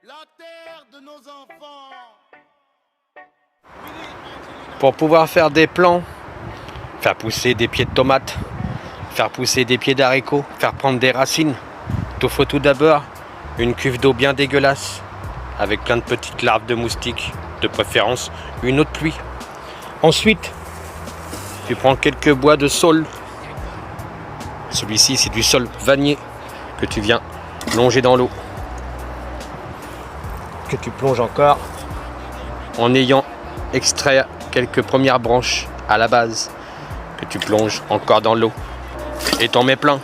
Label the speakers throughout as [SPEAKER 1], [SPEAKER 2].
[SPEAKER 1] La terre de nos enfants.
[SPEAKER 2] Pour pouvoir faire des plants, faire pousser des pieds de tomates, faire pousser des pieds d'haricots, faire prendre des racines, il te faut tout d'abord une cuve d'eau bien dégueulasse avec plein de petites larves de moustiques, de préférence une eau de pluie. Ensuite, tu prends quelques bois de saule. Celui-ci, c'est du saule vanillé que tu viens plonger dans l'eau. Que tu plonges encore en ayant extrait quelques premières branches à la base. Que tu plonges encore dans l'eau. Et t'en mets plein.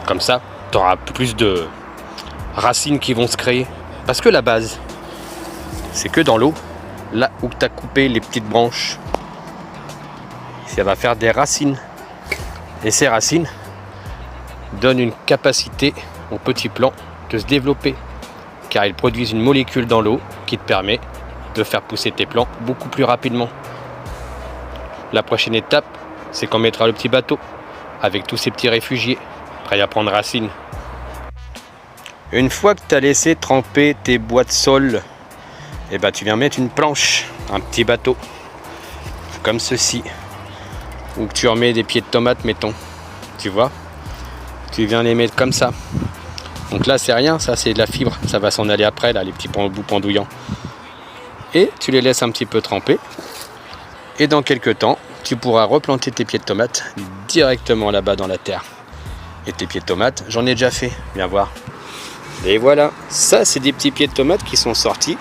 [SPEAKER 2] Comme ça, tu auras plus de racines qui vont se créer. Parce que la base, c'est que dans l'eau, là où tu as coupé les petites branches, ça va faire des racines. Et ces racines donnent une capacité aux petits plants de se développer. Car ils produisent une molécule dans l'eau qui te permet de faire pousser tes plants beaucoup plus rapidement. La prochaine étape, c'est qu'on mettra le petit bateau avec tous ces petits réfugiés prêts à prendre racine. Une fois que tu as laissé tremper tes bois de saule, et ben tu viens mettre une planche, un petit bateau, comme ceci, où tu remets des pieds de tomates, mettons. Tu vois, tu viens les mettre comme ça. Donc là c'est rien, ça c'est de la fibre, ça va s'en aller après là, les petits bouts pendouillants. Et tu les laisses un petit peu tremper. Et dans quelques temps, tu pourras replanter tes pieds de tomates directement là-bas dans la terre. Et tes pieds de tomates, j'en ai déjà fait, viens voir. Et voilà, ça c'est des petits pieds de tomates qui sont sortis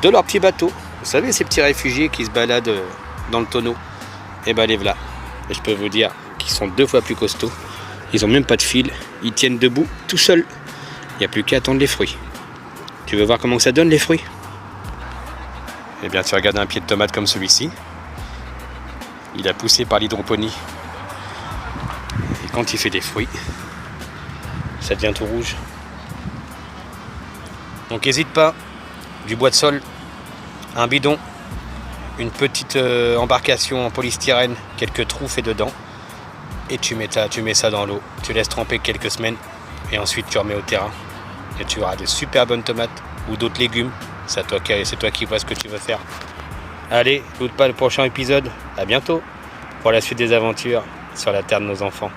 [SPEAKER 2] de leur petit bateau. Vous savez ces petits réfugiés qui se baladent dans le tonneau. Et ben les voilà. Et je peux vous dire qu'ils sont 2 fois plus costauds. Ils n'ont même pas de fil, ils tiennent debout tout seuls. Il n'y a plus qu'à attendre les fruits. Tu veux voir comment ça donne les fruits? Eh bien tu regardes un pied de tomate comme celui-ci. Il a poussé par l'hydroponie. Et quand il fait des fruits, ça devient tout rouge. Donc n'hésite pas, du bois de saule, un bidon, une petite embarcation en polystyrène, quelques trous faits dedans. Et tu mets ça dans l'eau, tu laisses tremper quelques semaines et ensuite tu remets au terrain. Et tu auras de super bonnes tomates ou d'autres légumes. C'est toi qui vois ce que tu veux faire. Allez, n'oublie pas le prochain épisode. À bientôt pour la suite des aventures sur la terre de nos enfants.